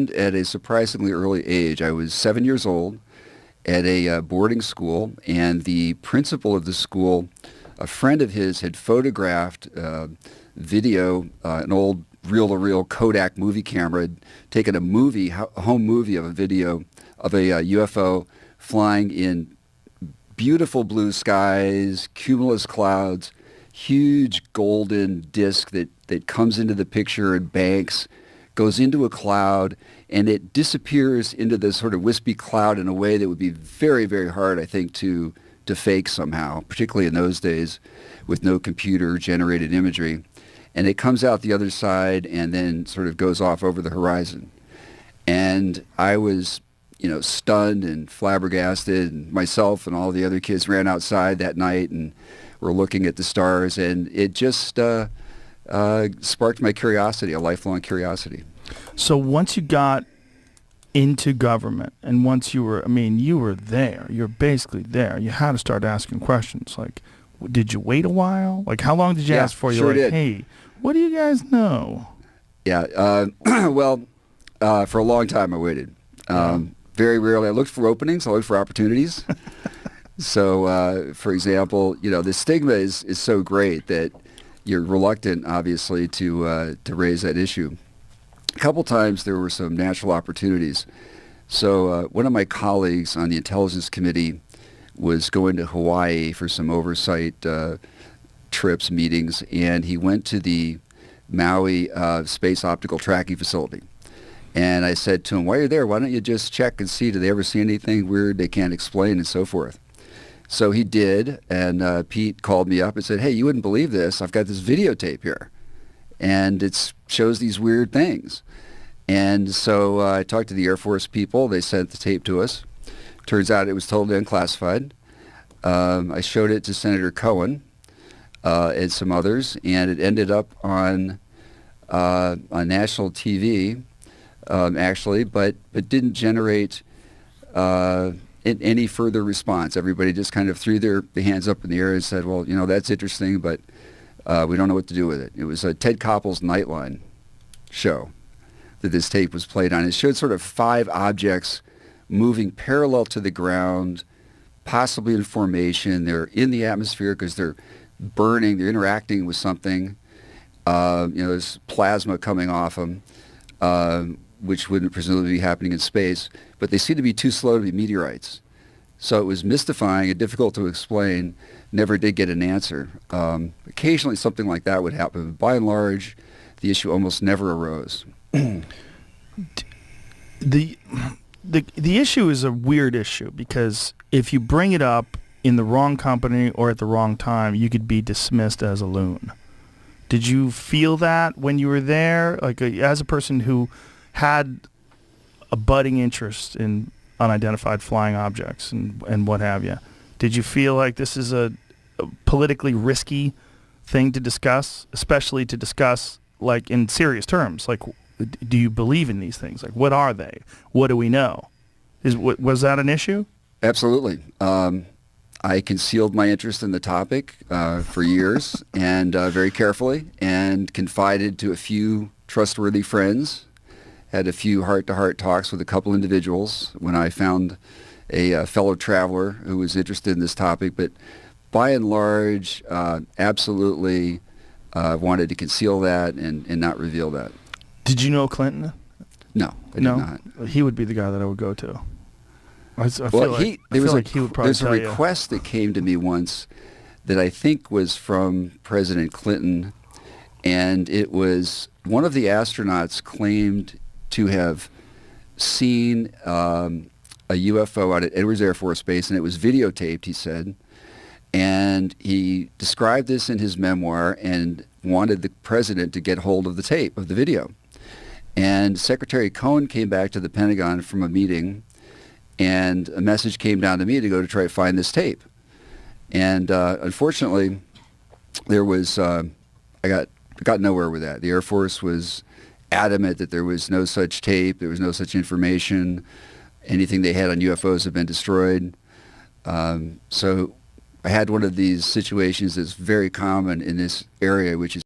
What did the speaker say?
At a surprisingly early age. I was 7 years old at a boarding school, and the principal of the school, a friend of his, had photographed video, an old reel-to-reel Kodak movie camera, had taken a home movie of a video of a UFO flying in beautiful blue skies, cumulus clouds, huge golden disc that comes into the picture and banks, goes into a cloud, and it disappears into this sort of wispy cloud in a way that would be very, very hard, I think, to fake somehow, particularly in those days with no computer-generated imagery. And it comes out the other side and then sort of goes off over the horizon. And I was, stunned and flabbergasted, and myself and all the other kids ran outside that night and were looking at the stars, and it just sparked my curiosity, a lifelong curiosity. So once you got into government, and once you were there, you're basically there, you had to start asking questions. Like, did you wait a while? Like, how long did you ask for? Sure did. Hey, what do you guys know? Yeah, well, for a long time I waited. Very rarely. I looked for openings. I looked for opportunities. So, for example, the stigma is so great that you're reluctant, obviously, to raise that issue. A couple times there were some natural opportunities. So one of my colleagues on the Intelligence Committee was going to Hawaii for some oversight trips, meetings, and he went to the Maui Space Optical Tracking Facility. And I said to him, while you're there, why don't you just check and see, do they ever see anything weird they can't explain and so forth? So he did, and Pete called me up and said, hey, you wouldn't believe this. I've got this videotape here, and it shows these weird things. And so I talked to the Air Force people. They sent the tape to us. Turns out it was totally unclassified. I showed it to Senator Cohen and some others, and it ended up on national TV, actually, but didn't generate any further response. Everybody just kind of threw their hands up in the air and said, well, that's interesting, but we don't know what to do with it. It was Ted Koppel's Nightline show that this tape was played on. It showed sort of 5 objects moving parallel to the ground, possibly in formation. They're in the atmosphere because they're burning, they're interacting with something. There's plasma coming off them, which wouldn't presumably be happening in space, but they seem to be too slow to be meteorites. So it was mystifying and difficult to explain, never did get an answer. Occasionally something like that would happen, but by and large, the issue almost never arose. The issue is a weird issue because if you bring it up in the wrong company or at the wrong time, you could be dismissed as a loon. Did you feel that when you were there, like as a person who had a budding interest in unidentified flying objects and what have you? Did you feel like this is a politically risky thing to discuss, especially to discuss like in serious terms? Like, do you believe in these things? Like, what are they? What do we know? Was that an issue? Absolutely. I concealed my interest in the topic for years and very carefully, and confided to a few trustworthy friends. Had a few heart-to-heart talks with a couple individuals when I found a fellow traveler who was interested in this topic, but by and large, absolutely wanted to conceal that and not reveal that. Did you know Clinton? No, I did not. He would be the guy that I would go to. I feel he would probably there's a request that came to me once that I think was from President Clinton, and it was one of the astronauts claimed to have seen a UFO out at Edwards Air Force Base, and it was videotaped, he said. And he described this in his memoir and wanted the president to get hold of the tape, of the video. And Secretary Cohen came back to the Pentagon from a meeting, and a message came down to me to go to try to find this tape. And unfortunately, there was, I got nowhere with that. The Air Force was adamant that there was no such tape, there was no such information. Anything they had on UFOs had been destroyed. So I had one of these situations that's very common in this area, which is